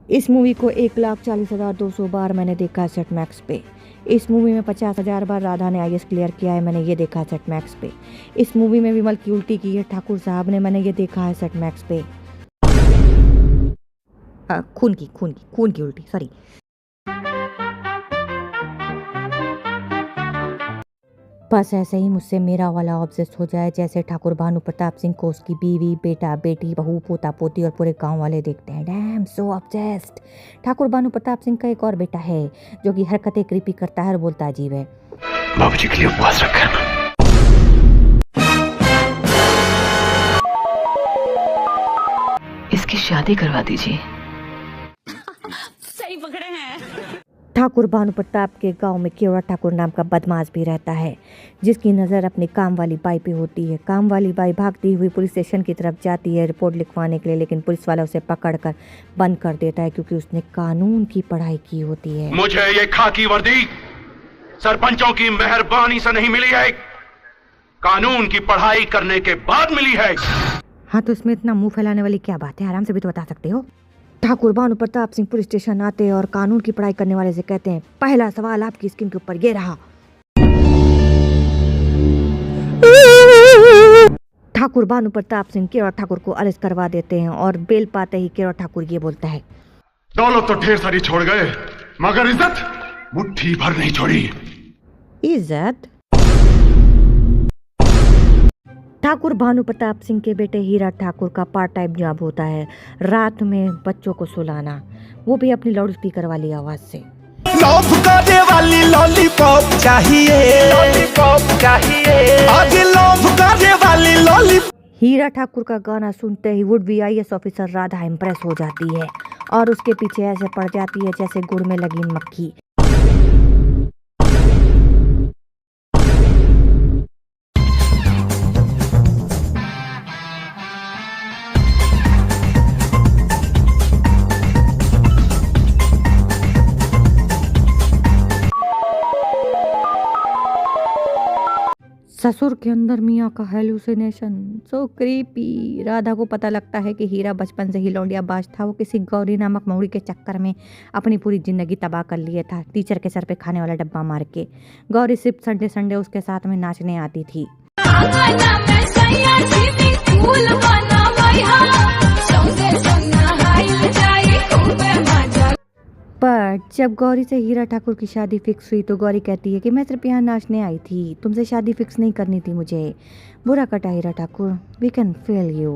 इस मूवी को 1,40,200 बार मैंने देखा है सेट मैक्स पे। इस मूवी में 50,000 बार राधा ने आईएएस क्लियर किया है, मैंने ये देखा है सेट मैक्स पे। इस मूवी में विमल की उल्टी की है ठाकुर साहब ने, मैंने ये देखा है सेट मैक्स पे। खून की उल्टी, सॉरी। बस ऐसे ही मुझसे मेरा वाला ऑब्सेस हो जाए जैसे ठाकुर भानु प्रताप सिंह को उसकी बीवी, बेटा, बेटी, बहू, पोता, पोती और पूरे गांव वाले देखते हैं। डैम सो ऑब्सेस्ड। ठाकुर भानु प्रताप सिंह का एक और बेटा है जो कि हरकतें क्रीपी करता है और बोलता अजीब है। बाबूजी के लिए उपवास रखा। इसकी शादी करवा दीजिए। सही पकड़े हैं। ठाकुर भानु प्रताप के गांव में केवड़ा ठाकुर नाम का बदमाश भी रहता है जिसकी नज़र अपनी काम वाली बाई पे होती है। काम वाली बाई भागती हुई पुलिस स्टेशन की तरफ जाती है रिपोर्ट लिखवाने के लिए, लेकिन पुलिस वाला उसे पकड़कर बंद कर देता है क्योंकि उसने कानून की पढ़ाई की होती है। मुझे ये खाकी वर्दी सरपंचों की मेहरबानी से नहीं मिली है, कानून की पढ़ाई करने के बाद मिली है। हाँ, तो इसमें इतना मुंह फैलाने वाली क्या बात है, आराम से भी तो बता सकते हो। ठाकुर भानु प्रताप सिंह पुलिस स्टेशन आते हैं और कानून की पढ़ाई करने वाले से कहते हैं, पहला सवाल आपकी स्क्रीन के ऊपर ये रहा। ठाकुर भानु प्रताप सिंह केवड़ा ठाकुर को अरेस्ट करवा देते हैं और बेल पाते ही केवड़ा ठाकुर ये बोलता है, दौलत तो ढेर सारी छोड़ गए मगर इज्जत मुट्ठी भर नहीं छोड़ी। इज्जत? ठाकुर भानु प्रताप सिंह के बेटे हीरा ठाकुर का पार्ट टाइम जॉब होता है रात में बच्चों को सुलाना, वो भी अपनी लाउड स्पीकर वाली आवाज से। लव करने वाली लॉलीपॉप चाहिए, लॉलीपॉप चाहिए, आगे लव करने वाली लॉलीपॉप। हीरा ठाकुर का गाना सुनते he would be IAS officer Radha impress हो जाती है और उसके पीछे ऐसे पड़ जाती है जैसे गुड़ में लगी मक्खी। ससुर के अंदर मियाँ का हेलुसिनेशन, सो क्रीपी। राधा को पता लगता है कि हीरा बचपन से ही लौंडियाबाज था। वो किसी गौरी नामक मौड़ी के चक्कर में अपनी पूरी जिंदगी तबाह कर लिया था, टीचर के सर पे खाने वाला डब्बा मार के। गौरी सिर्फ संडे संडे उसके साथ में नाचने आती थी। पर जब गौरी से हीरा ठाकुर की शादी फिक्स हुई तो गौरी कहती है कि मैं सिर्फ यहाँ नाचने आई थी, तुमसे शादी फिक्स नहीं करनी थी मुझे। बुरा कटा Hira Thakur, we can feel you.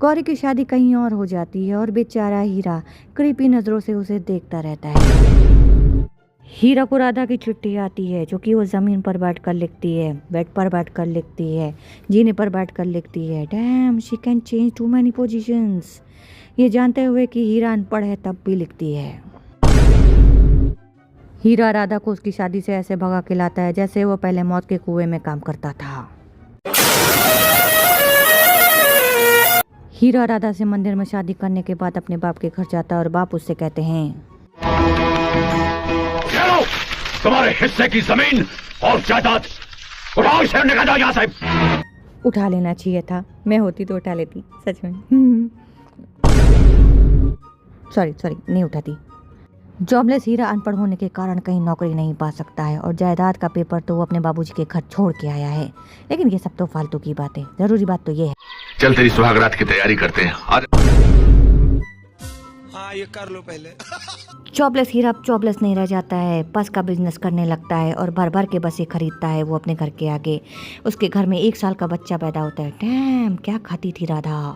Gauri की शादी कहीं और हो जाती है और बेचारा हीरा क्रीपी नज़रों से उसे देखता रहता है। हीरा को राधा की चिट्ठी आती है जो कि वो ज़मीन पर बैठ कर लिखती है, बेड पर बैठ कर लिखती है, जीने पर बैठ कर लिखती है। Damn, she can change to many positions. ये जानते हुए कि हीरा अनपढ़ है तब भी लिखती है। हीरा राधा को उसकी शादी से ऐसे भगा के लाता है जैसे वो पहले मौत के कुएं में काम करता था। हीरा राधा से मंदिर में शादी करने के बाद अपने बाप के घर जाता है और बाप उससे कहते हैं, तुम्हारे हिस्से की जमीन और जायदाद उठाओ, इसे निकाल दो यहाँ से। उठा लेना चाहिए था, मैं होती तो उठा लेती, सच में। सॉरी नहीं उठाती। जॉबलेस हीरा अनपढ़ होने के कारण कहीं नौकरी नहीं पा सकता है और जायदाद का पेपर तो वो अपने बाबूजी के घर छोड़ के आया है। लेकिन ये सब तो फालतू की बात है, जरूरी बात तो ये है। चल तेरी सुहागरात की तैयारी करते हैं। हाँ, ये कर लो पहले। जॉबलेस हीरा अब जॉबलेस नहीं रह जाता है, बस का बिजनेस करने लगता है और भर भर के बसें खरीदता है वो अपने घर के आगे। उसके घर में 1 साल का बच्चा पैदा होता है। डैम, क्या खाती थी राधा।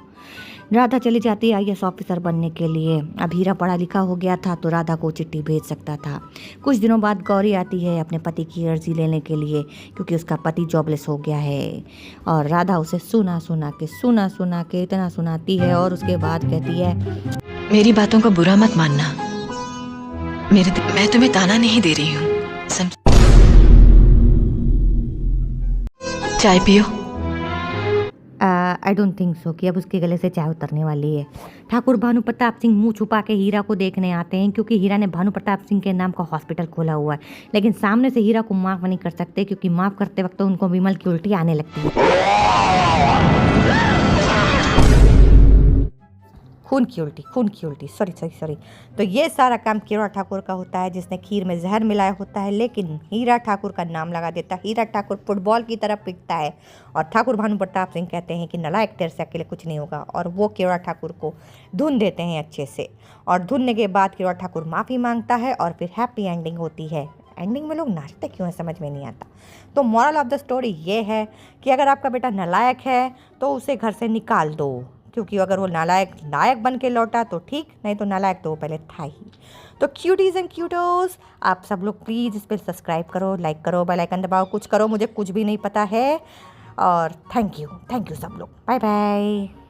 राधा चली जाती है आईएएस ऑफिसर बनने के लिए। अब हीरा पढ़ा लिखा हो गया था तो राधा को चिट्ठी भेज सकता था। कुछ दिनों बाद गौरी आती है अपने पति की अर्जी लेने के लिए क्योंकि उसका पति जॉबलेस हो गया है और राधा उसे सुना सुना के इतना सुनाती है और उसके बाद कहती है, मेरी बातों का बुरा मत मानना, मैं तुम्हें ताना नहीं दे रही हूँ, चाय पियो। आई डोंट थिंक सो कि अब उसके गले से चाय उतरने वाली है। ठाकुर भानु प्रताप सिंह मुंह छुपा के हीरा को देखने आते हैं क्योंकि हीरा ने भानु प्रताप सिंह के नाम का हॉस्पिटल खोला हुआ है, लेकिन सामने से हीरा को माफ नहीं कर सकते क्योंकि माफ करते वक्त तो उनको विमल की उल्टी आने लगती है। खून की उल्टी, सॉरी। तो ये सारा काम कीड़ा ठाकुर का होता है, जिसने खीर में जहर मिलाया होता है, लेकिन हीरा ठाकुर का नाम लगा देता है। हीरा ठाकुर फुटबॉल की तरह पिटता है और ठाकुर भानु प्रताप सिंह कहते हैं कि नालायक, तेरे से अकेले कुछ नहीं होगा, और वो कीड़ा ठाकुर को धुन देते हैं अच्छे से, और धुनने के बाद कीड़ा ठाकुर माफ़ी मांगता है और फिर हैप्पी एंडिंग होती है। एंडिंग में लोग नाचते क्यों है समझ में नहीं आता। तो मॉरल ऑफ द स्टोरी ये है कि अगर आपका बेटा नालायक है तो उसे घर से निकाल दो, क्योंकि अगर वो नालायक बन के लौटा तो ठीक, नहीं तो नालायक तो वो पहले था ही। तो क्यूटीज़ एंड क्यूटोस, आप सब लोग प्लीज़ इस पर सब्सक्राइब करो, लाइक करो, बेल आइकन दबाओ, कुछ करो, मुझे कुछ भी नहीं पता है। और थैंक यू सब लोग, बाय बाय।